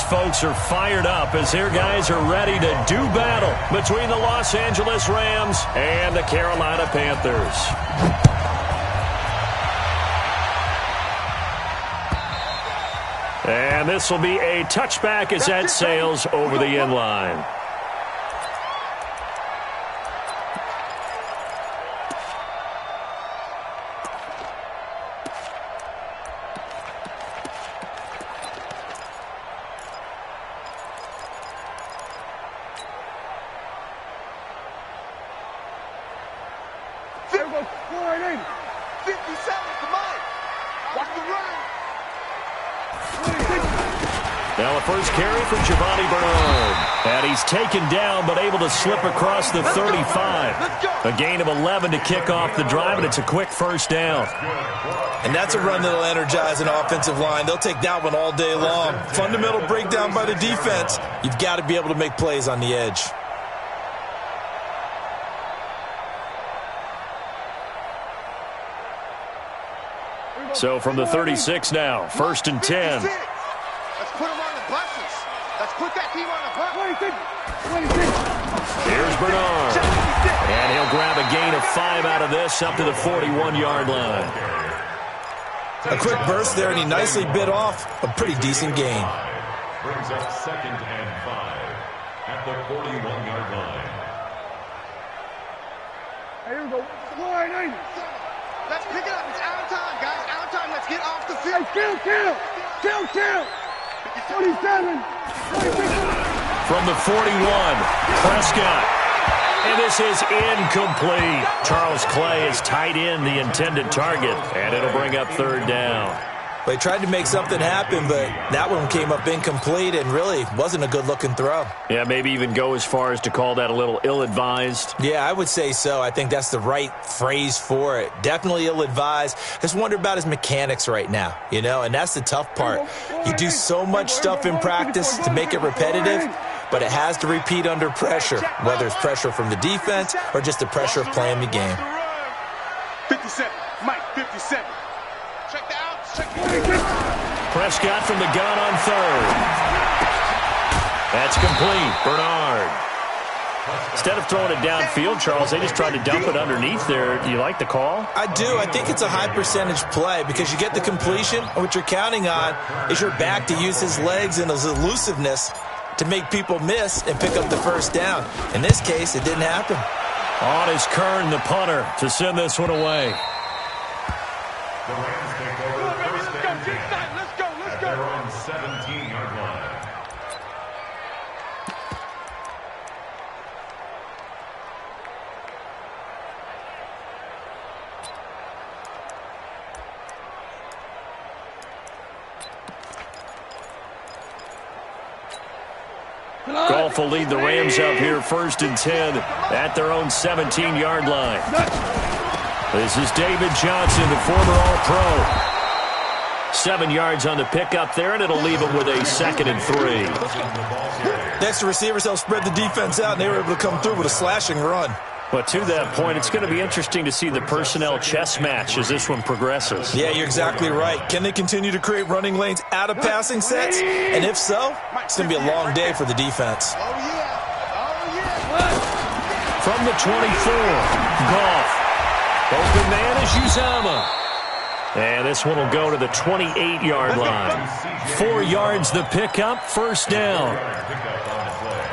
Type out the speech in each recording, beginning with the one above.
folks are fired up as their guys are ready to do battle between the Los Angeles Rams and the Carolina Panthers. And this will be a touchback as that sails over the end line. Now a first carry for Giovanni Bernard. And he's taken down but able to slip across the 35. A gain of 11 to kick off the drive, and it's a quick first down. And that's a run that'll energize an offensive line. They'll take that one all day long. Fundamental breakdown by the defense. You've got to be able to make plays on the edge. So from the 36 now, 1st and 10. Let's put them on the buses. Let's put that team on the bus. Here's Bernard. And he'll grab a gain of 5 out of this up to the 41-yard line. A quick burst there, and he nicely bit off a pretty decent gain. Brings up 2nd and 5 at the 41-yard line. Here we go. Let's pick it up. It's out of time, guys. Out of time. Let's get off the field. Kill. 27. From the 41, Prescott. And this is incomplete. Charles Clay has tied in the intended target, and it'll bring up 3rd down. They tried to make something happen, but that one came up incomplete and really wasn't a good-looking throw. Yeah, maybe even go as far as to call that a little ill-advised. Yeah, I would say so. I think that's the right phrase for it. Definitely ill-advised. Just wonder about his mechanics right now, you know, and that's the tough part. You do so much stuff in practice to make it repetitive, but it has to repeat under pressure, whether it's pressure from the defense or just the pressure of playing the game. 57. Mike, 57. Check the outs. Prescott from the gun on 3rd. That's complete. Bernard. Instead of throwing it downfield, Charles, they just tried to dump it underneath there. Do you like the call? I do. I think it's a high percentage play because you get the completion, and what you're counting on is your back to use his legs and his elusiveness to make people miss and pick up the 1st down. In this case, it didn't happen. On is Kern, the punter, to send this one away. The Rams take over 1st and 10 at their own 17-yard line. Goff will lead the Rams up here 1st and 10 at their own 17-yard line. This is David Johnson, the former All-Pro. 7 yards on the pickup there, and it'll leave him with a 2nd and 3. Next, the receivers helped spread the defense out, and they were able to come through with a slashing run. But to that point, it's going to be interesting to see the personnel chess match as this one progresses. Yeah, you're exactly right. Can they continue to create running lanes out of passing sets? And if so, it's going to be a long day for the defense. From the 24, Goff. Open man is Uzama. And this one will go to the 28-yard line. 4 yards the pickup, 1st down.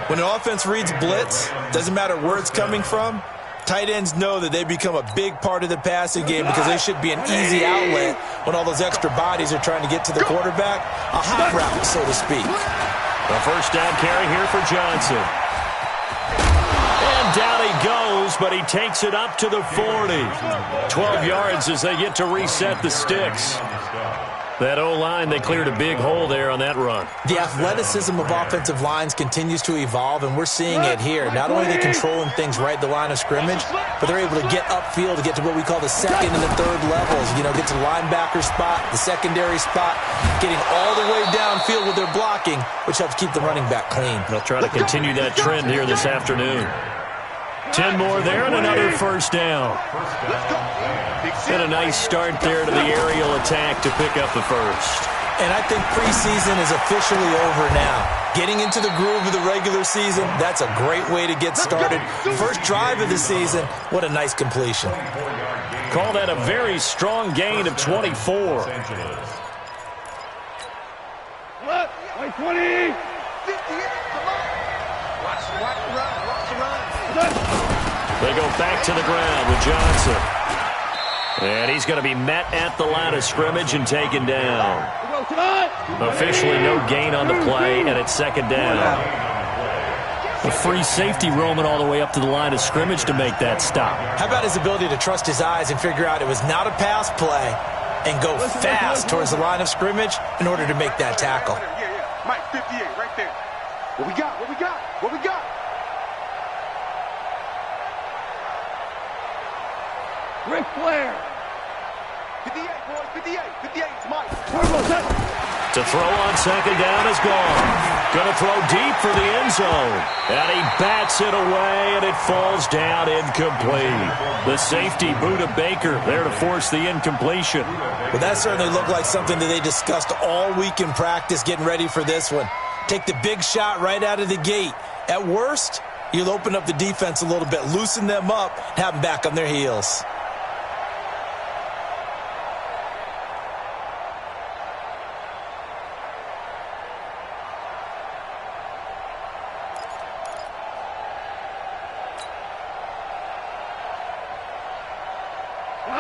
When an offense reads blitz, doesn't matter where it's coming from, tight ends know that they become a big part of the passing game because they should be an easy outlet when all those extra bodies are trying to get to the quarterback. A hot route, so to speak. The 1st down carry here for Johnson. And down he goes, but he takes it up to the 40. 12 yards as they get to reset the sticks. That O-line, they cleared a big hole there on that run. The athleticism of offensive lines continues to evolve, and we're seeing it here. Not only are they controlling things right at the line of scrimmage, but they're able to get upfield to get to what we call the 2nd and the 3rd levels. You know, get to the linebacker spot, the secondary spot, getting all the way downfield with their blocking, which helps keep the running back clean. They'll try to continue that trend here this afternoon. 10 more there and another 1st down. And a nice start there to the aerial attack to pick up the 1st. And I think preseason is officially over now. Getting into the groove of the regular season, that's a great way to get started. First drive of the season, what a nice completion. Call that a very strong gain of 24. What? 20. 58, come on. Watch the run. They go back to the ground with Johnson. And he's going to be met at the line of scrimmage and taken down. Officially no gain on the play, and it's second down. A free safety roaming all the way up to the line of scrimmage to make that stop. How about his ability to trust his eyes and figure out it was not a pass play and go fast towards the line of scrimmage in order to make that tackle? Yeah. Mike, 58, right there. What we got? Ric Flair. 58, boys, 58. 58, it's Mike. To throw on second down is gone. Going to throw deep for the end zone. And he bats it away, and it falls down incomplete. The safety, Buda Baker, there to force the incompletion. Well, that certainly looked like something that they discussed all week in practice getting ready for this one. Take the big shot right out of the gate. At worst, you'll open up the defense a little bit, loosen them up, and have them back on their heels.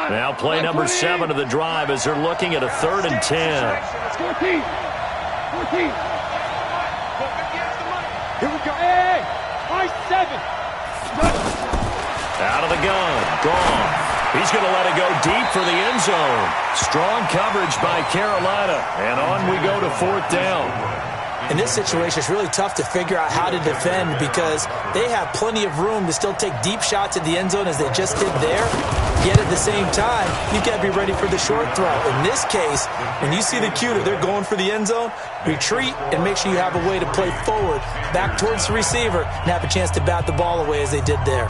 Now play number 7 of the drive as they're looking at a 3rd and 10. 14. Here we go. Hey, 7. Out of the gun. Gone. He's going to let it go deep for the end zone. Strong coverage by Carolina. And on we go to 4th down. In this situation, it's really tough to figure out how to defend because they have plenty of room to still take deep shots at the end zone as they just did there. Yet at the same time, you've got to be ready for the short throw. In this case, when you see the cue that they're going for the end zone, retreat and make sure you have a way to play forward, back towards the receiver, and have a chance to bat the ball away as they did there.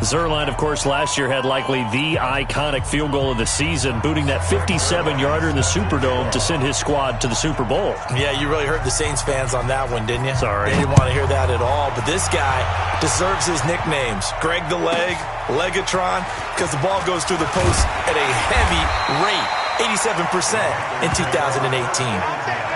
Zuerlein, of course, last year had likely the iconic field goal of the season, booting that 57-yarder in the Superdome to send his squad to the Super Bowl. Yeah, you really hurt the Saints fans on that one, didn't you? Sorry. They didn't want to hear that at all. But this guy deserves his nicknames. Greg the Leg, Legatron, because the ball goes through the post at a heavy rate, 87% in 2018.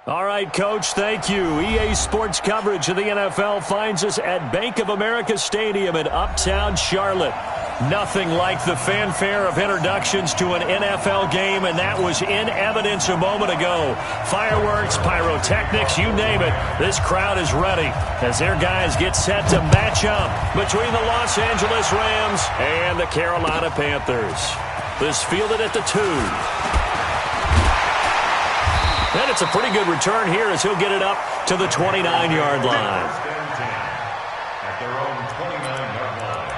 All right, Coach, thank you. EA Sports coverage of the NFL finds us at Bank of America Stadium in Uptown Charlotte. Nothing like the fanfare of introductions to an NFL game, and that was in evidence a moment ago. Fireworks, pyrotechnics, you name it. This crowd is ready as their guys get set to match up between the Los Angeles Rams and the Carolina Panthers. This fielded at the 2. And it's a pretty good return here as he'll get it up to the 29-yard line. At their own 29-yard line.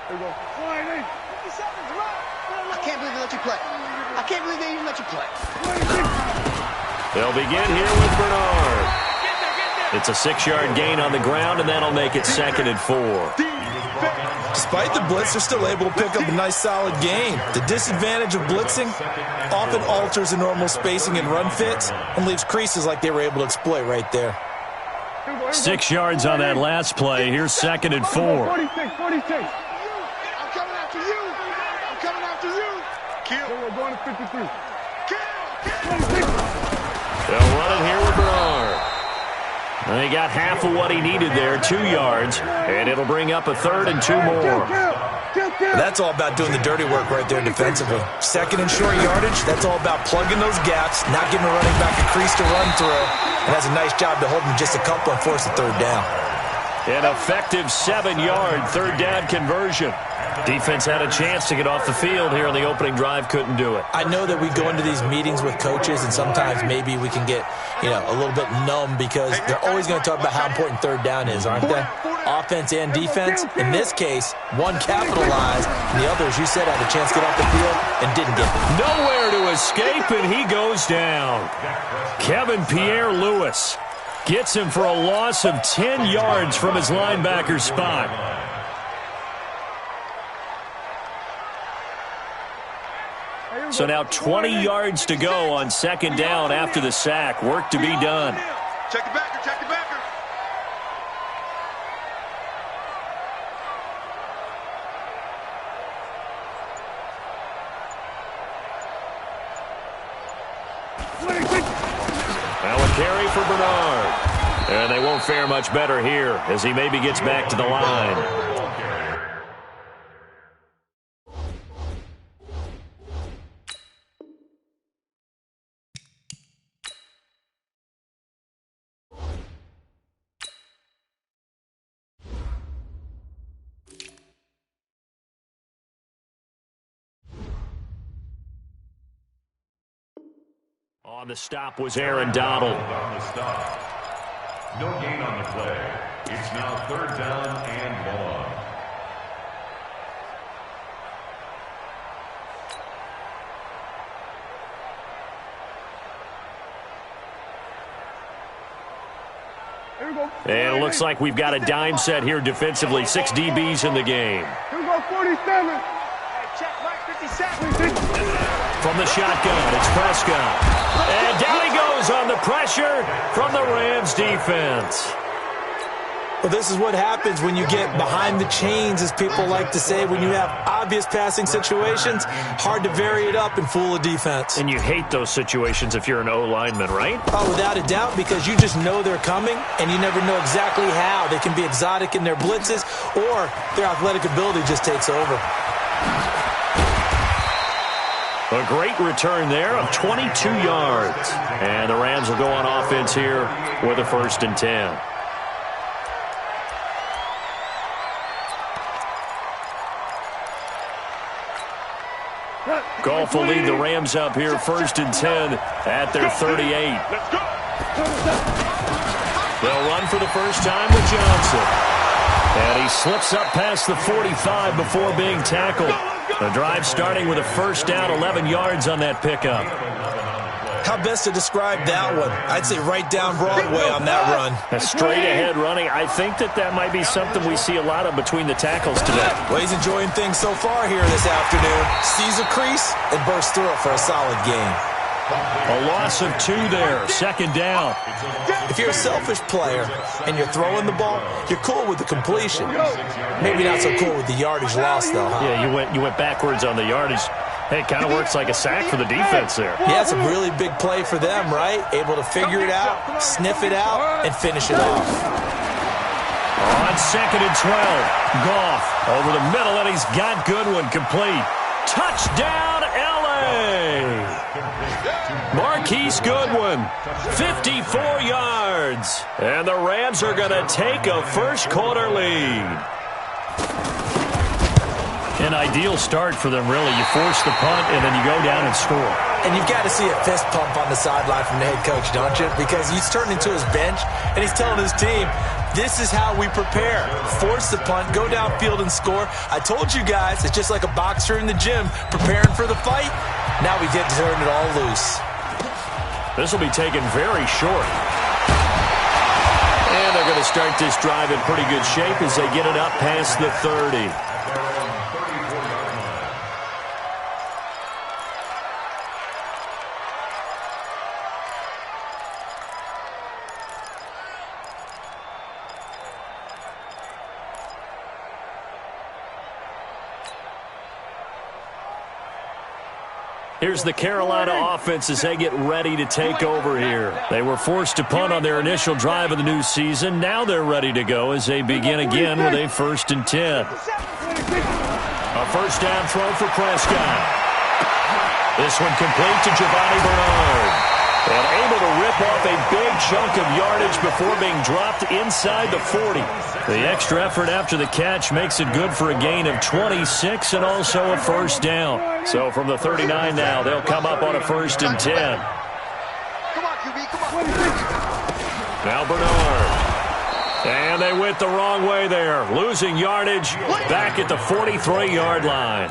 There we go. Flying in. 57's right. I can't believe they let you play. I can't believe they even let you play. They'll begin here with Bernard. It's a 6-yard gain on the ground, and that'll make it 2nd and 4. Despite the blitz, they're still able to pick up a nice, solid gain. The disadvantage of blitzing often alters the normal spacing and run fits and leaves creases like they were able to exploit right there. 6 yards on that last play. Here's 2nd and 4. 46. I'm coming after you. I'm coming after you. Kill. We're going to 53. Kill. They'll run it here with Bernard. And he got half of what he needed there, 2 yards, and it'll bring up a 3rd and 2 more. That's all about doing the dirty work right there defensively. 2nd and short yardage, that's all about plugging those gaps, not giving a running back a crease to run through, and has a nice job to hold him just a couple and force a 3rd down. An effective 7-yard 3rd down conversion. Defense had a chance to get off the field here on the opening drive, couldn't do it. I know that we go into these meetings with coaches, and sometimes maybe we can get, a little bit numb because they're always going to talk about how important 3rd down is, aren't they? Offense and defense. In this case, one capitalized, and the other, as you said, had a chance to get off the field and didn't get it. Nowhere to escape, and he goes down. Kevin Pierre-Louis gets him for a loss of 10 yards from his linebacker spot. So now 20 yards to go on 2nd down after the sack. Work to be done. Check the backer, check the backer. Now a carry for Bernard. And they won't fare much better here as he maybe gets back to the line. On the stop was Aaron Donald. On the stop. No gain on the play. It's now 3rd down and long. And it looks like we've got a dime set here defensively. 6 DBs in the game. Here we go, 47. Hey, check, Mike, 57. From the shotgun, it's Prescott. And down he goes on the pressure from the Rams defense. Well, this is what happens when you get behind the chains, as people like to say. When you have obvious passing situations, hard to vary it up and fool a defense. And you hate those situations if you're an O-lineman, right? Oh, without a doubt, because you just know they're coming, and you never know exactly how. They can be exotic in their blitzes, or their athletic ability just takes over. A great return there of 22 yards. And the Rams will go on offense here with a 1st and 10. Goff will lead the Rams up here 1st and 10 at their 38. They'll run for the first time with Johnson. And he slips up past the 45 before being tackled. The drive starting with a 1st down, 11 yards on that pickup. How best to describe that one? I'd say right down Broadway on that run. A straight-ahead running. I think that might be something we see a lot of between the tackles today. Well, he's enjoying things so far here this afternoon. Sees a crease and bursts through it for a solid gain. A loss of 2 there, second down. If you're a selfish player and you're throwing the ball, you're cool with the completion. Maybe not so cool with the yardage loss, though, huh? Yeah, you went backwards on the yardage. Hey, it kind of works like a sack for the defense there. Yeah, it's a really big play for them, right? Able to figure it out, sniff it out, and finish it off. On 2nd and 12, Goff over the middle, and he's got Goodwin complete. Touchdown, L.A. Marquise Goodwin, 54 yards. And the Rams are going to take a first-quarter lead. An ideal start for them, really. You force the punt, and then you go down and score. And you've got to see a fist pump on the sideline from the head coach, don't you? Because he's turning to his bench, and he's telling his team, this is how we prepare. Force the punt, go downfield and score. I told you guys, it's just like a boxer in the gym preparing for the fight. Now we get to turn it all loose. This will be taken very short. And they're going to start this drive in pretty good shape as they get it up past the 30. Here's the Carolina offense as they get ready to take over here. They were forced to punt on their initial drive of the new season. Now they're ready to go as they begin again with a 1st and 10. A first down throw for Prescott. This one complete to Giovanni Bernard. And able to rip off a big chunk of yardage before being dropped inside the 40. The extra effort after the catch makes it good for a gain of 26 and also a first down. So from the 39 now, they'll come up on a 1st and 10. Come on, QB, come on. Now Bernard. And they went the wrong way there. Losing yardage back at the 43-yard line.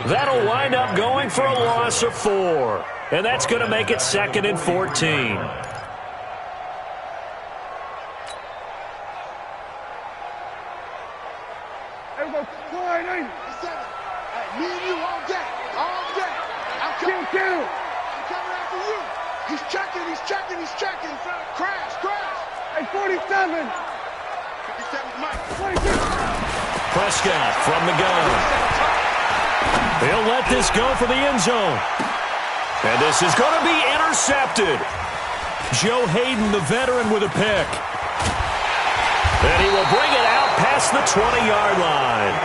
That'll wind up going for a loss of 4. And that's going to make it 2nd and 14. Hey, go 2-8. Me and you all day. I'm coming after you. He's checking. Crash. Hey, 47. 57's Mike. 46. Prescott from the gun. He'll let this go for the end zone. And this is going to be intercepted. Joe Hayden, the veteran, with a pick. And he will bring it out past the 20-yard line.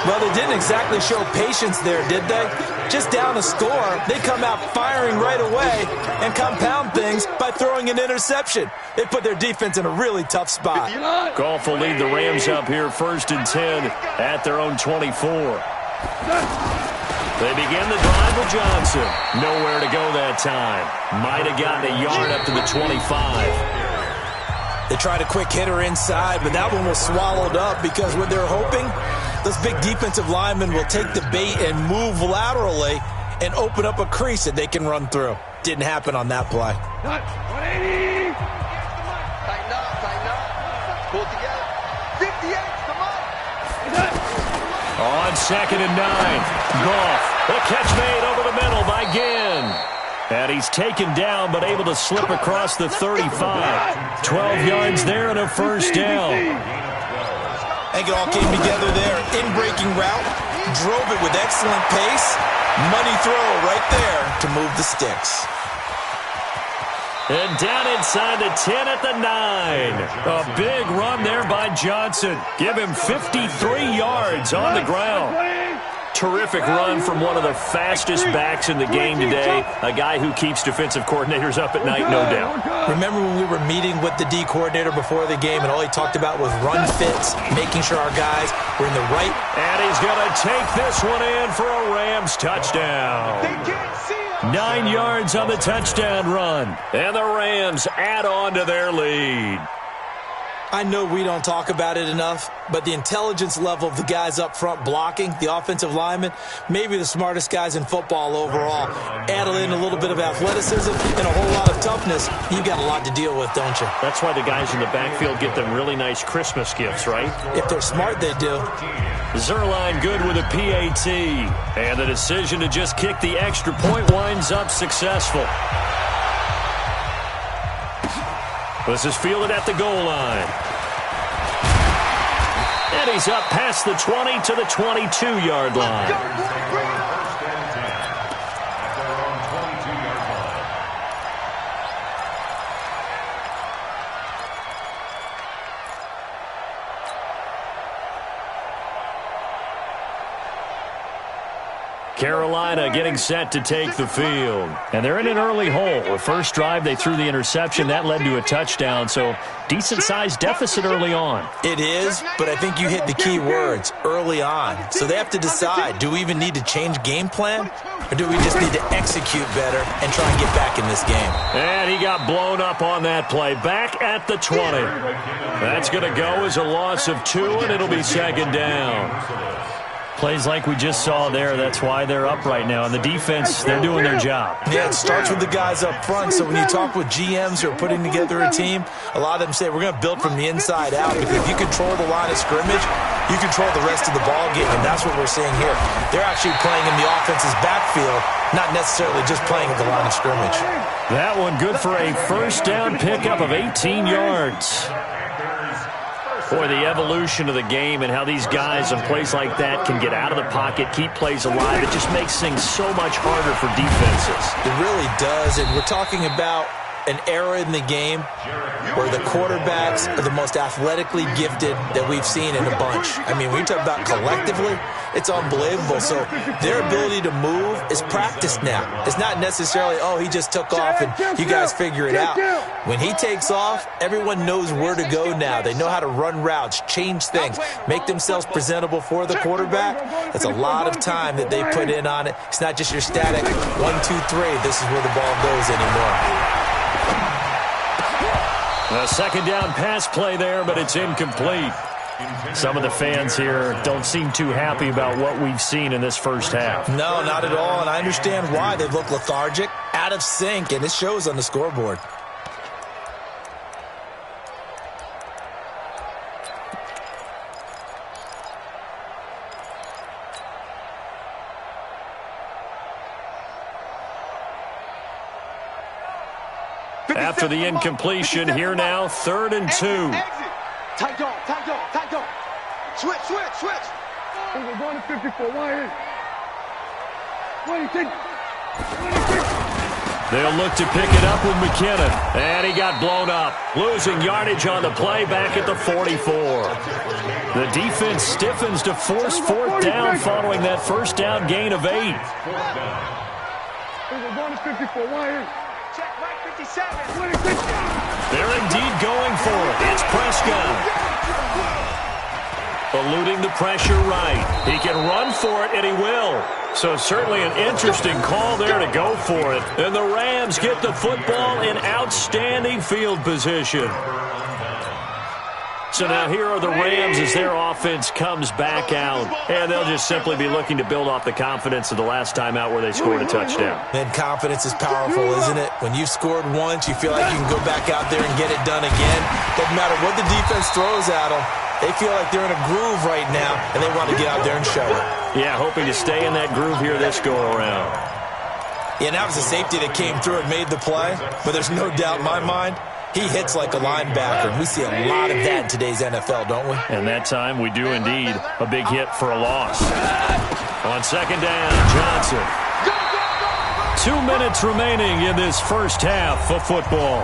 Well, they didn't exactly show patience there, did they? Just down a score, they come out firing right away and compound things by throwing an interception. They put their defense in a really tough spot. Goff will lead the Rams up here 1st and 10 at their own 24. They begin the drive with Johnson. Nowhere to go that time. Might have gotten a yard up to the 25. They tried a quick hitter inside, but that one was swallowed up because what they're hoping, those big defensive linemen will take the bait and move laterally and open up a crease that they can run through. Didn't happen on that play. 180. Tighten up. Pull together. 58, come on. On 2nd and 9, Goff. The catch made over the middle by Ginn. And he's taken down but able to slip across the 35. 12 yards there and a first down. I think it all came together there. In-breaking route, drove it with excellent pace. Money throw right there to move the sticks. And down inside the 10 at the 9. A big run there by Johnson. Give him 53 yards on the ground. Terrific run from one of the fastest backs in the game today. A guy who keeps defensive coordinators up at night, no doubt. Remember when we were meeting with the D coordinator before the game and all he talked about was run fits, making sure our guys were in the right. And he's going to take this one in for a Rams touchdown. 9 yards on the touchdown run. And the Rams add on to their lead. I know we don't talk about it enough, but the intelligence level of the guys up front blocking, the offensive linemen, maybe the smartest guys in football overall. Add in a little bit of athleticism and a whole lot of toughness, you've got a lot to deal with, don't you? That's why the guys in the backfield get them really nice Christmas gifts, right? If they're smart, they do. Zerline good with a PAT. And the decision to just kick the extra point winds up successful. This is fielded at the goal line. And he's up past the 20 to the 22-yard line. Carolina getting set to take the field. And they're in an early hole. The first drive, they threw the interception. That led to a touchdown, so decent-sized deficit early on. It is, but I think you hit the key words, early on. So they have to decide, do we even need to change game plan? Or do we just need to execute better and try and get back in this game? And he got blown up on that play. Back at the 20. That's going to go as a loss of 2, and it'll be second down. Plays like we just saw there. That's why they're up right now. And the defense, they're doing their job. Yeah, it starts with the guys up front. So when you talk with GMs who are putting together a team, a lot of them say we're going to build from the inside out. Because if you control the line of scrimmage, you control the rest of the ball game. And that's what we're seeing here. They're actually playing in the offense's backfield, not necessarily just playing at the line of scrimmage. That one good for a first down pickup of 18 yards. Boy, the evolution of the game and how these guys in plays like that can get out of the pocket, keep plays alive, it just makes things so much harder for defenses. It really does, and we're talking about an era in the game where the quarterbacks are the most athletically gifted that we've seen in a bunch. I mean, when you talk about collectively, it's unbelievable. So their ability to move is practiced now. It's not necessarily, oh, he just took off and you guys figure it out. When he takes off, everyone knows where to go now. They know how to run routes, change things, make themselves presentable for the quarterback. That's a lot of time that they put in on it. It's not just your static 1, 2, 3. This is where the ball goes anymore. A second down pass play there, but it's incomplete. Some of the fans here don't seem too happy about what we've seen in this first half. No, not at all, and I understand why. They look lethargic, out of sync, and it shows on the scoreboard. After the incompletion, here now, 3rd and 2. Tight dog. Switch. We're going to 54. They'll look to pick it up with McKinnon. And he got blown up. Losing yardage on the play back at the 44. The defense stiffens to force 4th down following that first down gain of 8. We're going to 54. Check right 57. They're indeed going for it. It's Prescott. Eluding the pressure right. He can run for it, and he will. So certainly an interesting call there to go for it. And the Rams get the football in outstanding field position. So now here are the Rams as their offense comes back out. And they'll just simply be looking to build off the confidence of the last time out where they scored a touchdown. And confidence is powerful, isn't it? When you've scored once, you feel like you can go back out there and get it done again. Doesn't matter what the defense throws at them. They feel like they're in a groove right now, and they want to get out there and show it. Yeah, hoping to stay in that groove here this go-around. Yeah, and that was a safety that came through and made the play. But there's no doubt in my mind, he hits like a linebacker, and we see a lot of that in today's NFL, don't we? And that time we do indeed. A big hit for a loss. On second down, Johnson. 2 minutes remaining in this first half of football.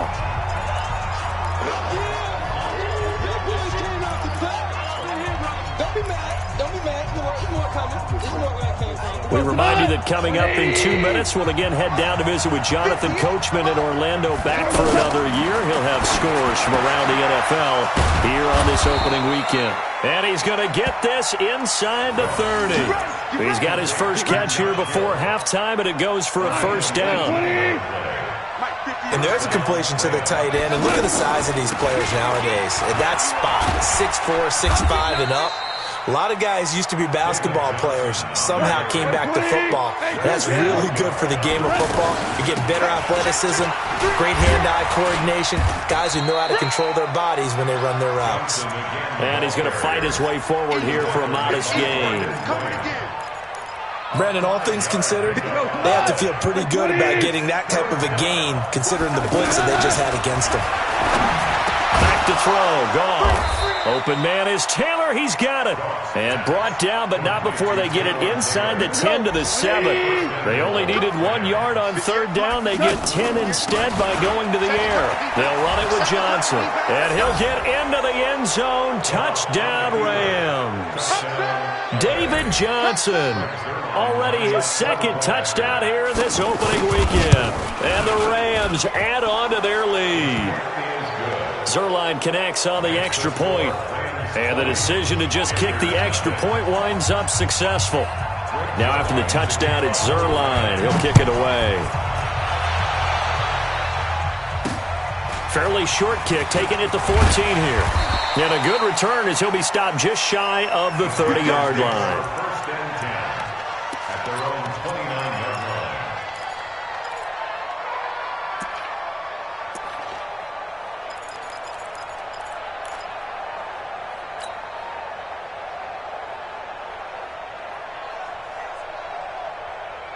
We remind you that coming up in 2 minutes, we'll again head down to visit with Jonathan Coachman in Orlando, back for another year. He'll have scores from around the NFL here on this opening weekend. And he's going to get this inside the 30. He's got his first catch here before halftime, and it goes for a first down. And there's a completion to the tight end. And look at the size of these players nowadays. At that spot, 6'4", 6'5", and up. A lot of guys used to be basketball players, somehow came back to football. And that's really good for the game of football. You're getting better athleticism, great hand-eye coordination, guys who know how to control their bodies when they run their routes. And he's going to fight his way forward here for a modest gain. Brandon, all things considered, they have to feel pretty good about getting that type of a gain, considering the blitz that they just had against them. Back to throw, gone. Open man is Taylor. He's got it. And brought down, but not before they get it inside the 10 to the 7. They only needed 1 yard on third down. They get 10 instead by going to the air. They'll run it with Johnson. And he'll get into the end zone. Touchdown, Rams. David Johnson. Already his second touchdown here in this opening weekend. And the Rams add on to their lead. Zuerlein connects on the extra point. And the decision to just kick the extra point winds up successful. Now after the touchdown, it's Zuerlein. He'll kick it away. Fairly short kick, taking it to 14 here. And a good return as he'll be stopped just shy of the 30-yard line.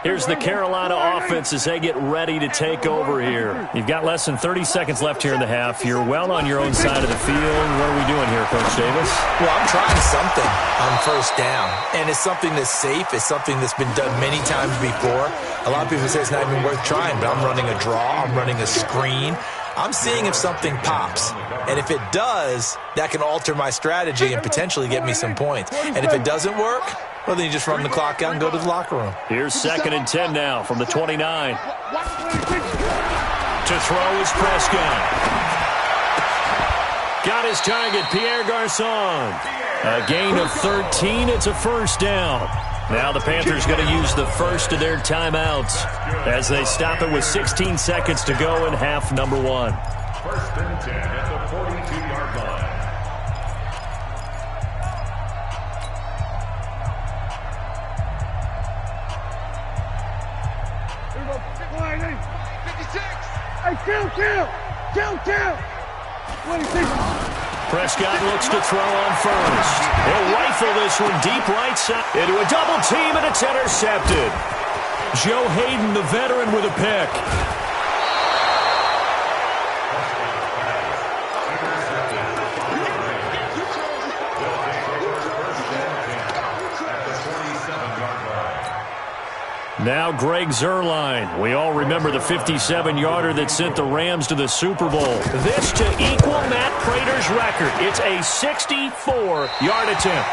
Here's the Carolina offense as they get ready to take over here. You've got less than 30 seconds left here in the half. You're well on your own side of the field. What are we doing here, Coach Davis? Well, I'm trying something on first down, and it's something that's safe. It's something that's been done many times before. A lot of people say it's not even worth trying, but I'm running a draw. I'm running a screen. I'm seeing if something pops. And if it does, that can alter my strategy and potentially get me some points. And if it doesn't work, well, then you just run the clock out and go to the locker room. Here's 2nd and 10 now from the 29. To throw is Prescott. Got his target, Pierre Garçon. A gain of 13. It's a first down. Now the Panthers going to use the first of their timeouts as they stop it with 16 seconds to go in half number 1. 1st and 10 at the 42-yard line. Prescott looks to throw on first. He'll rifle this one deep right side into a double team, and it's intercepted. Joe Hayden, the veteran, with a pick. Now Greg Zuerlein. We all remember the 57-yarder that sent the Rams to the Super Bowl. This to equal Matt Prater's record. It's a 64-yard attempt.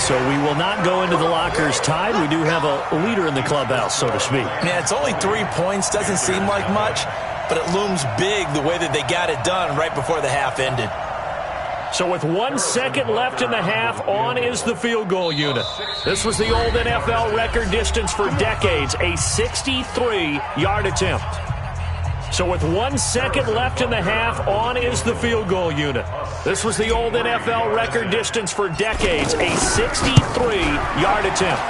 So we will not go into the lockers tied. We do have a leader in the clubhouse, so to speak. Yeah, it's only 3 points. Doesn't seem like much, but it looms big the way that they got it done right before the half ended. So with 1 second left in the half, on is the field goal unit. This was the old NFL record distance for decades, a 63-yard attempt. So with 1 second left in the half, on is the field goal unit. This was the old NFL record distance for decades, a 63-yard attempt.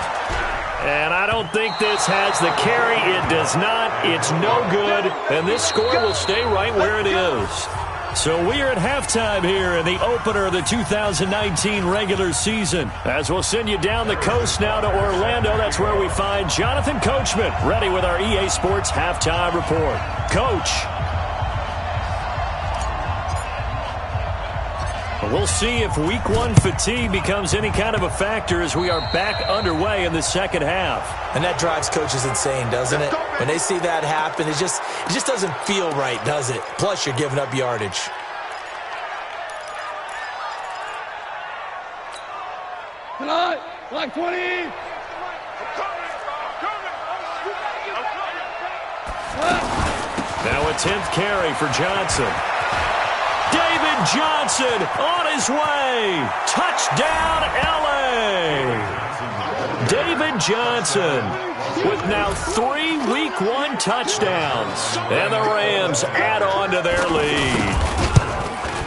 And I don't think this has the carry. It does not. It's no good. And this score will stay right where it is. So we are at halftime here in the opener of the 2019 regular season. As we'll send you down the coast now to Orlando, that's where we find Jonathan Coachman, ready with our EA Sports halftime report. Coach. We'll see if week 1 fatigue becomes any kind of a factor as we are back underway in the second half. And that drives coaches insane, doesn't it? When they see that happen, it just doesn't feel right, does it? Plus, you're giving up yardage. Tonight, like 20. Now a 10th carry for Johnson. David Johnson on his way. Touchdown, L.A. David Johnson with now 3 Week 1 touchdowns. And the Rams add on to their lead.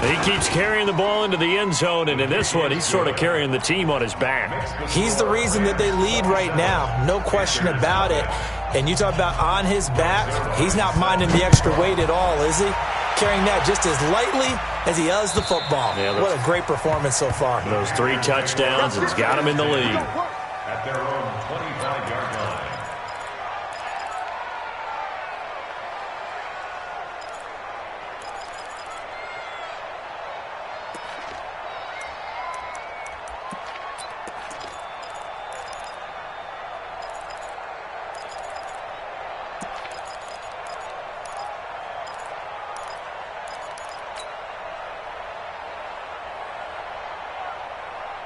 He keeps carrying the ball into the end zone, and in this one, he's sort of carrying the team on his back. He's the reason that they lead right now. No question about it. And you talk about on his back, he's not minding the extra weight at all, is he? Carrying that just as lightly as he does the football. Yeah, what a great performance so far. Those 3 touchdowns has got him in the lead. At their own 25-yard line.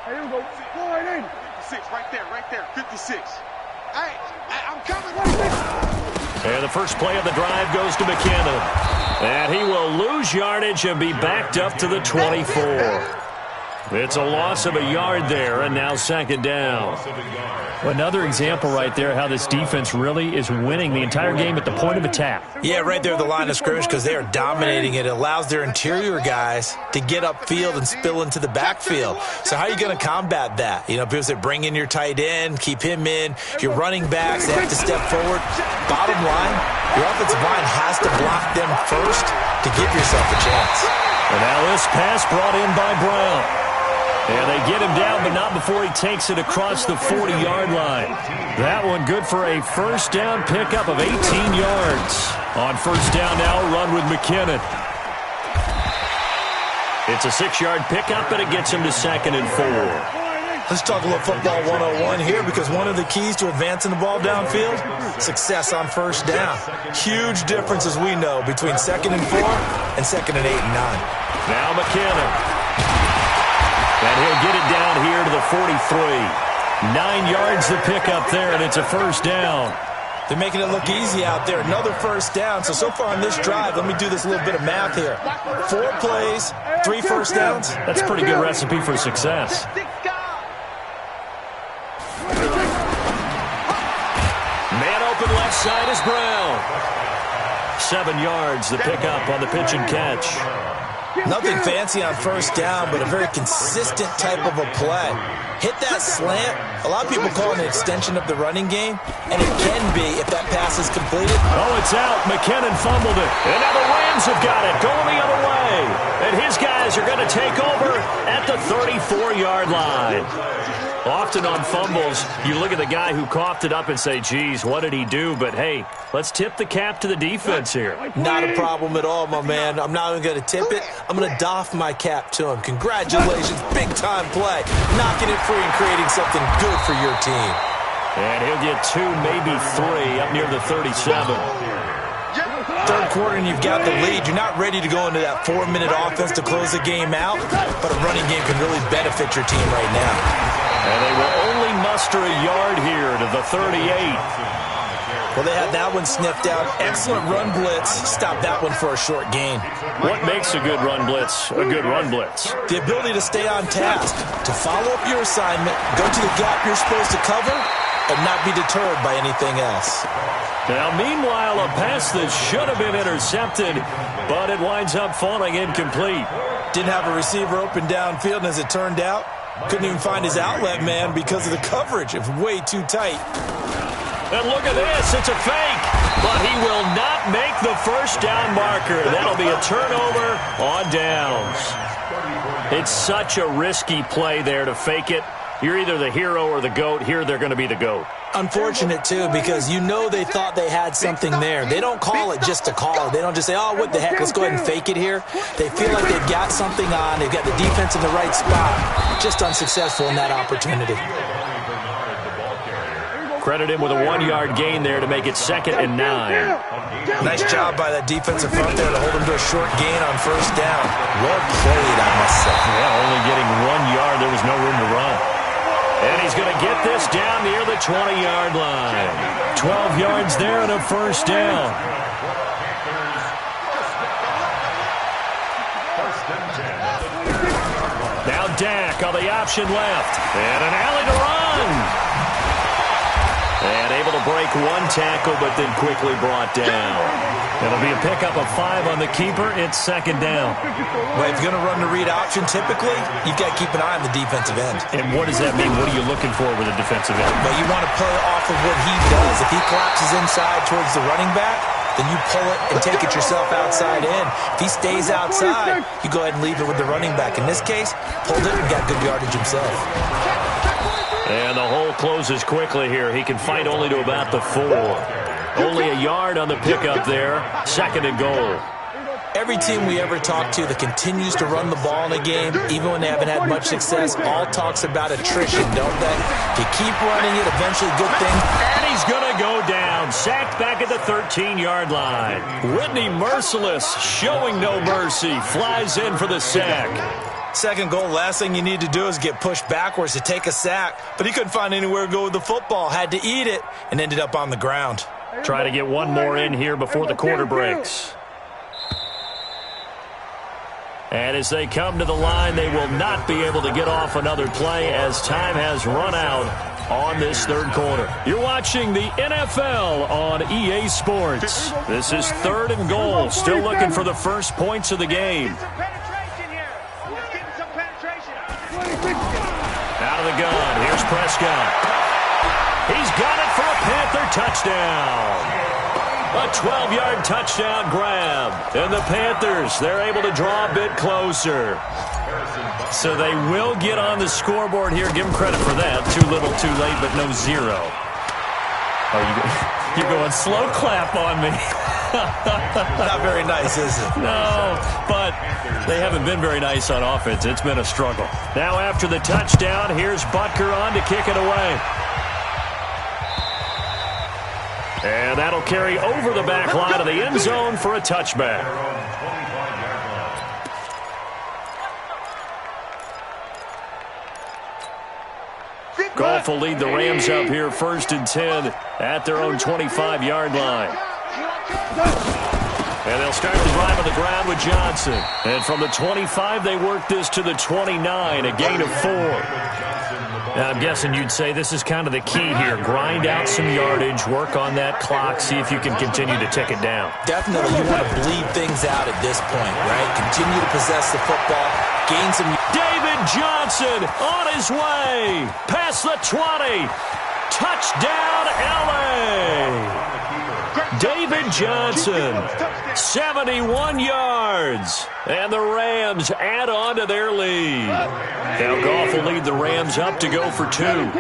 Here we go. Go right in. 56, right there. 56. Hey, I'm coming. And the first play of the drive goes to McKinnon. And he will lose yardage and be backed up to the 24. It's a loss of a yard there, and now second down. Another example right there how this defense really is winning the entire game at the point of attack. Yeah, right there at the line of scrimmage because they are dominating it. It allows their interior guys to get upfield and spill into the backfield. So how are you going to combat that? You know, people say bring in your tight end, keep him in. Your running backs, they have to step forward. Bottom line, your offensive line has to block them first to give yourself a chance. And now this pass brought in by Brown. And they get him down, but not before he takes it across the 40-yard line. That one good for a first down pickup of 18 yards. On first down now, run with McKinnon. It's a 6-yard pickup, and it gets him to 2nd and 4. Let's talk a little football 101 here because one of the keys to advancing the ball downfield, success on first down. Huge difference, as we know, between 2nd and 4 and 2nd and 8 and 9. Now McKinnon. And he'll get it down here to the 43. 9 yards to pick up there, and it's a first down. They're making it look easy out there. Another first down. So far on this drive, let me do this little bit of math here. 4 plays, 3 first downs. That's a pretty good recipe for success. Man open left side is Brown. 7 yards to pick up on the pitch and catch. Nothing fancy on first down, but a very consistent type of a play. Hit that slant. A lot of people call it an extension of the running game, and it can be if that pass is completed. Oh, it's out. McKinnon fumbled it. And now the Rams have got it going the other way. And his guys are going to take over at the 34-yard line. Often on fumbles, you look at the guy who coughed it up and say, geez, what did he do? But, hey, let's tip the cap to the defense here. Not a problem at all, my man. I'm not even going to tip it. I'm going to doff my cap to him. Congratulations. Big-time play. Knocking it free and creating something good for your team. And he'll get 2, maybe 3 up near the 37. Third quarter and you've got the lead. You're not ready to go into that 4-minute offense to close the game out, but a running game can really benefit your team right now. And they will only muster a yard here to the 38. Well, they had that one sniffed out. Excellent run blitz. Stop that one for a short gain. What makes a good run blitz a good run blitz? The ability to stay on task, to follow up your assignment, go to the gap you're supposed to cover, and not be deterred by anything else. Now, meanwhile, a pass that should have been intercepted, but it winds up falling incomplete. Didn't have a receiver open downfield, and as it turned out, couldn't even find his outlet man because of the coverage. It was way too tight. And look at this. It's a fake. But he will not make the first down marker. That'll be a turnover on downs. It's such a risky play there to fake it. You're either the hero or the GOAT. Here they're going to be the GOAT. Unfortunate, too, because you know they thought they had something there. They don't call it just to call it. They don't just say, oh, what the heck, let's go ahead and fake it here. They feel like they've got something on. They've got the defense in the right spot. Just unsuccessful in that opportunity. Credit him with a 1-yard gain there to make it 2nd and 9. Nice job by that defensive front there to hold him to a short gain on first down. Well played, I must say. Yeah, only getting 1 yard. There was no room to run. And he's going to get this down near the 20-yard line. 12 yards there and a first down. Now Dak on the option left. And an alley to run. And able to break one tackle, but then quickly brought down. It'll be a pickup of 5 on the keeper. It's second down. Well, if you're going to run the read option, typically, you've got to keep an eye on the defensive end. And what does that mean? What are you looking for with a defensive end? But you want to play off of what he does. If he collapses inside towards the running back, then you pull it and take it yourself outside in. If he stays outside, you go ahead and leave it with the running back. In this case, pulled it and got good yardage himself. And the hole closes quickly here. He can fight only to about the 4. Only a yard on the pickup there. Second and goal. Every team we ever talk to that continues to run the ball in a game, even when they haven't had much success, all talks about attrition, don't they? If you keep running it, eventually good thing. And he's going to go down. Sacked back at the 13-yard line. Whitney Merciless showing no mercy. Flies in for the sack. Second goal, last thing you need to do is get pushed backwards to take a sack. But he couldn't find anywhere to go with the football. Had to eat it and ended up on the ground. Try to get one more in here before the quarter breaks. And as they come to the line, they will not be able to get off another play as time has run out on this third quarter. You're watching the NFL on EA Sports. This is third and goal. Still looking for the first points of the game. Out of the gun. Here's Prescott. He's got it for a Panther touchdown. A 12-yard touchdown grab. And the Panthers, they're able to draw a bit closer. So they will get on the scoreboard here. Give them credit for that. Too little, too late, but no 0. Oh, you're going slow clap on me. Not very nice, is it? No, but they haven't been very nice on offense. It's been a struggle. Now after the touchdown, here's Butker on to kick it away. And that'll carry over the back line of the end zone for a touchback. Goff will lead the Rams up here first and 10 at their own 25-yard line. And they'll start the drive on the ground with Johnson. And from the 25, they work this to the 29, a gain of 4. Now, I'm guessing you'd say this is kind of the key here. Grind out some yardage, work on that clock, see if you can continue to tick it down. Definitely, you want to bleed things out at this point, right? Continue to possess the football, gain some... David Johnson on his way. Past the 20. Touchdown, L.A. David Johnson, 71 yards. And the Rams add on to their lead. Now Goff will lead the Rams up to go for 2. 17.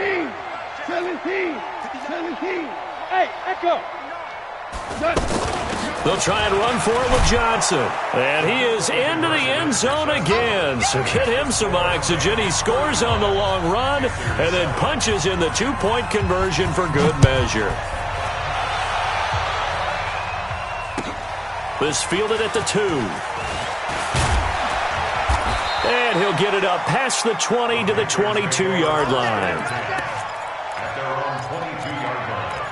Hey, echo. They'll try and run for it with Johnson. And he is into the end zone again. So get him some oxygen. He scores on the long run and then punches in the 2-point conversion for good measure. This fielded at the 2. And he'll get it up past the 20 to the 22-yard line. At their own 22-yard line.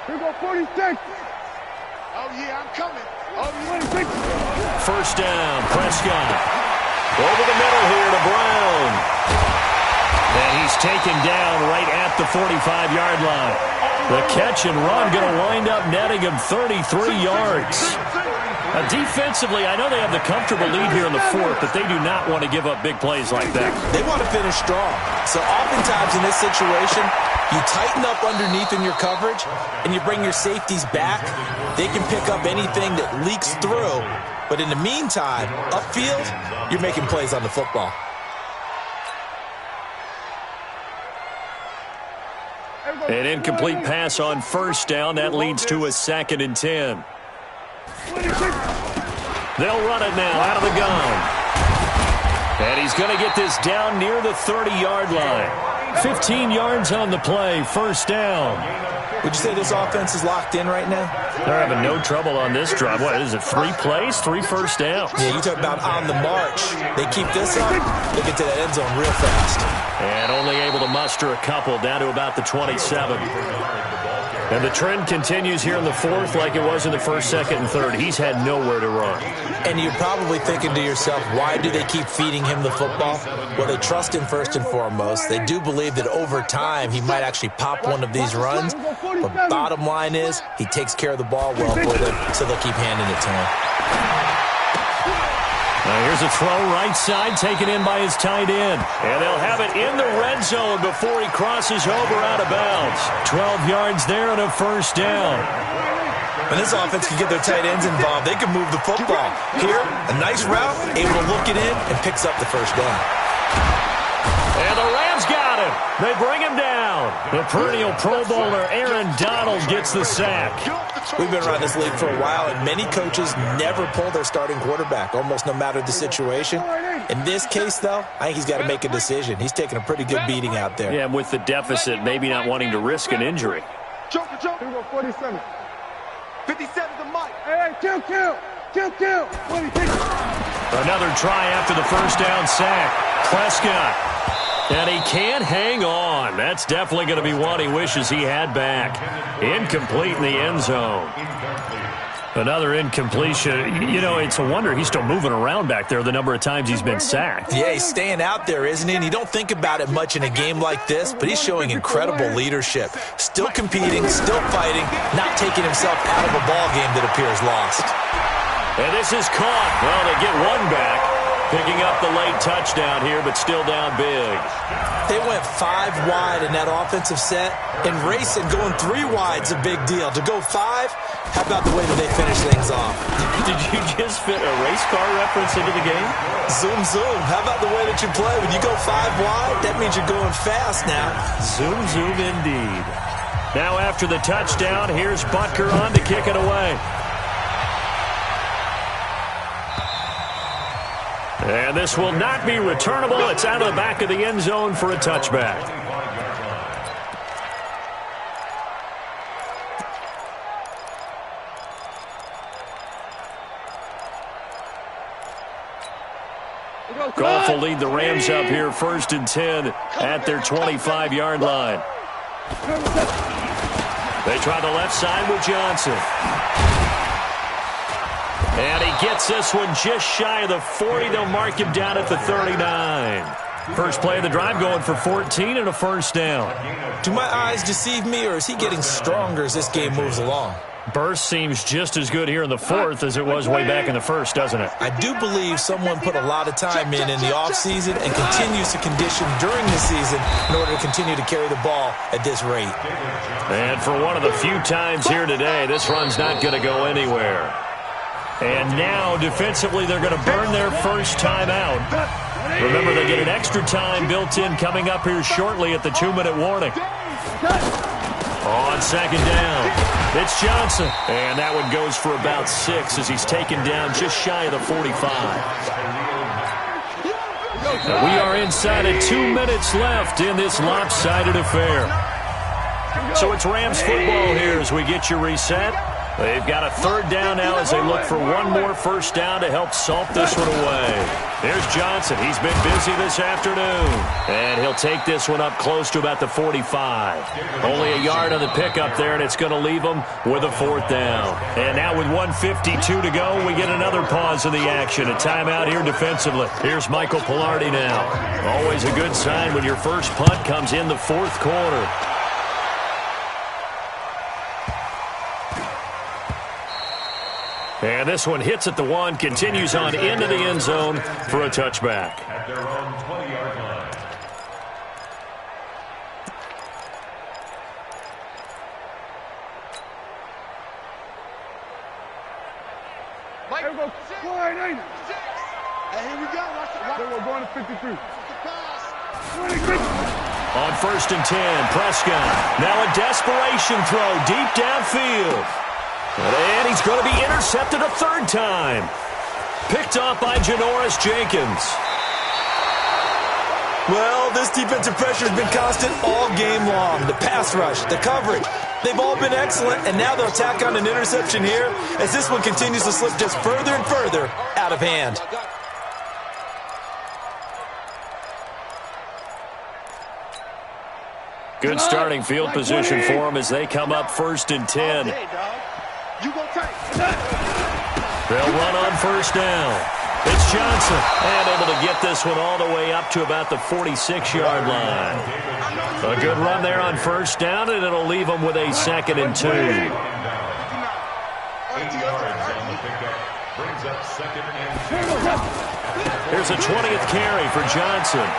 Here go 46. Oh, yeah, I'm coming. Oh, 26. First down, Prescott. Over the middle here to Brown. And he's taken down right at the 45-yard line. The catch and run going to wind up netting him 33 yards. Now, defensively, I know they have the comfortable lead here in the fourth, but they do not want to give up big plays like that. They want to finish strong. So oftentimes in this situation, you tighten up underneath in your coverage, and you bring your safeties back. They can pick up anything that leaks through. But in the meantime, upfield, you're making plays on the football. An incomplete pass on first down. That leads to a 2nd and 10. They'll run it now out of the gun. And he's going to get this down near the 30-yard line. 15 yards on the play, first down. Would you say this offense is locked in right now? They're having no trouble on this drive. What is it, 3 plays, 3 first downs? Yeah, you talk about on the march. They keep this up, they get to that end zone real fast. And only able to muster a couple down to about the 27. And the trend continues here in the fourth like it was in the first, second, and third. He's had nowhere to run. And you're probably thinking to yourself, why do they keep feeding him the football? Well, they trust him first and foremost. They do believe that over time he might actually pop one of these runs. But bottom line is, he takes care of the ball well for them, so they'll keep handing it to him. Now here's a throw right side taken in by his tight end. And they'll have it in the red zone before he crosses over out of bounds. 12 yards there and a first down. When this offense can get their tight ends involved, they can move the football. Here, a nice route, able to look it in, and picks up the first down. And the Rams got him. They bring him down. The perennial Pro Bowler Aaron Donald gets the sack. We've been around this league for a while, and many coaches never pull their starting quarterback, almost no matter the situation. In this case, though, I think he's got to make a decision. He's taking a pretty good beating out there. Yeah, with the deficit, maybe not wanting to risk an injury. Here we go, 47. 57 to Mike. Hey, kill. 26. Another try after the first down sack. Prescott. And he can't hang on. That's definitely going to be one he wishes he had back. Incomplete in the end zone. Another incompletion. You know, it's a wonder he's still moving around back there the number of times he's been sacked. Yeah, he's staying out there, isn't he? And you don't think about it much in a game like this, but he's showing incredible leadership. Still competing, still fighting, not taking himself out of a ball game that appears lost. And this is caught. Well, they get one back. Picking up the late touchdown here, but still down big. They went 5 wide in that offensive set, and racing going 3 wide's a big deal. To go 5, how about the way that they finish things off? Did you just fit a race car reference into the game? Zoom, zoom. How about the way that you play? When you go 5 wide, that means you're going fast now. Zoom, zoom indeed. Now after the touchdown, here's Butker on to kick it away. And this will not be returnable. It's out of the back of the end zone for a touchback. Goff will lead the Rams up here 1st and 10 at their 25-yard line. They try the left side with Johnson. And he gets this one just shy of the 40. They'll mark him down at the 39. First play of the drive going for 14 and a first down. Do my eyes deceive me, or is he getting stronger as this game moves along? Burst seems just as good here in the fourth as it was way back in the first, doesn't it? I do believe someone put a lot of time in the offseason and continues to condition during the season in order to continue to carry the ball at this rate. And for one of the few times here today, this run's not going to go anywhere. And now, defensively, they're going to burn their first time out. Remember, they get an extra time built in coming up here shortly at the 2-minute warning. On second down, it's Johnson. And that one goes for about 6 as he's taken down just shy of the 45. Now we are inside of 2 minutes left in this lopsided affair. So it's Rams football here as we get you reset. They've got a third down now as they look for one more first down to help salt this one away. There's Johnson. He's been busy this afternoon. And he'll take this one up close to about the 45. Only a yard on the pickup there, and it's going to leave them with a fourth down. And now with 1:52 to go, we get another pause in the action. A timeout here defensively. Here's Michael Pilardi now. Always a good sign when your first punt comes in the fourth quarter. And this one hits at the 1, continues on into the end zone for a touchback. At their own 20-yard line. Mike, here we go. Quiet, ain't it? Hey, here we go. We're going to 53. On 1st and 10, Prescott. Now a desperation throw deep downfield. And he's going to be intercepted a third time. Picked off by Janoris Jenkins. Well, this defensive pressure has been constant all game long. The pass rush, the coverage, they've all been excellent, and now they'll tack on an interception here as this one continues to slip just further and further out of hand. Good starting field position for them as they come up 1st and 10. They'll run on 1st down. It's Johnson, and able to get this one all the way up to about the 46-yard line. A good run there on 1st down, and it'll leave them with a 2nd and 2. 8 yards on the pickup. Brings up 2nd and 2. Here's a 20th carry for Johnson.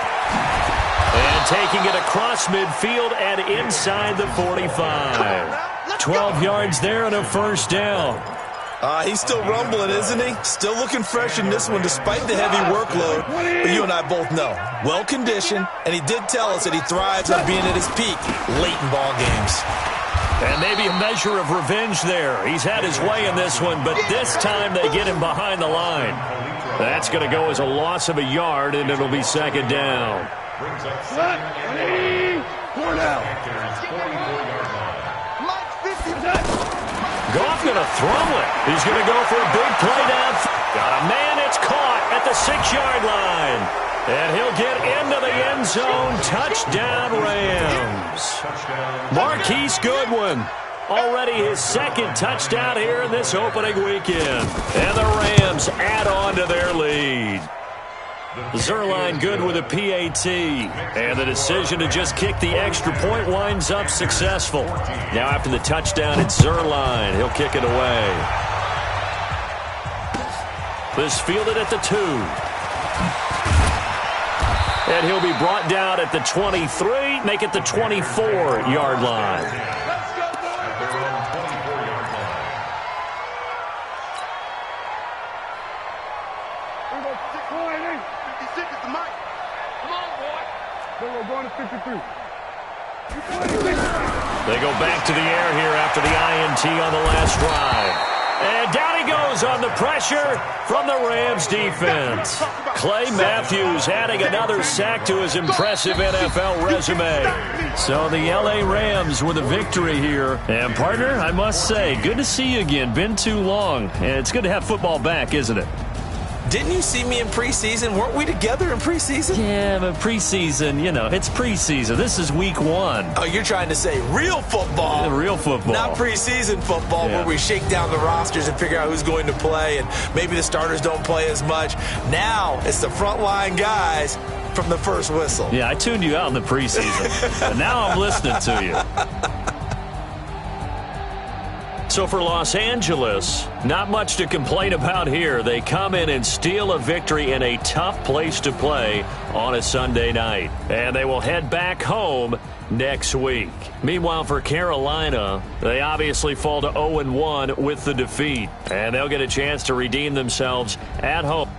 And taking it across midfield and inside the 45. 12 yards there and a 1st down. He's still rumbling, isn't he? Still looking fresh in this one despite the heavy workload. But you and I both know, well-conditioned, and he did tell us that he thrives on being at his peak late in ball games. And maybe a measure of revenge there. He's had his way in this one, but this time they get him behind the line. That's going to go as a loss of a yard, and it'll be 2nd down. Brings up 2nd and 8. Goff going to throw it. He's going to go for a big play down. Got a man. It's caught at the 6-yard line. And he'll get into the end zone. Touchdown, Rams. Marquise Goodwin. Already his 2nd touchdown here in this opening weekend. And the Rams add on to their lead. Zerline good with a PAT. And the decision to just kick the extra point winds up successful. Now after the touchdown, it's Zerline. He'll kick it away. This fielded at the 2. And he'll be brought down at the 23, make it the 24-yard line. They go back to the air here after the INT on the last drive. And down he goes on the pressure from the Rams defense. Clay Matthews adding another sack to his impressive NFL resume. So the LA Rams with a victory here. And partner, I must say, good to see you again. Been too long. And it's good to have football back, isn't it? Didn't you see me in preseason? Weren't we together in preseason? Yeah, but preseason, you know, it's preseason. This is week 1. Oh, you're trying to say real football. Real football. Not preseason football where we shake down the rosters and figure out who's going to play, and maybe the starters don't play as much. Now it's the frontline guys from the first whistle. Yeah, I tuned you out in the preseason. But now I'm listening to you. So for Los Angeles, not much to complain about here. They come in and steal a victory in a tough place to play on a Sunday night. And they will head back home next week. Meanwhile, for Carolina, they obviously fall to 0-1 with the defeat. And they'll get a chance to redeem themselves at home.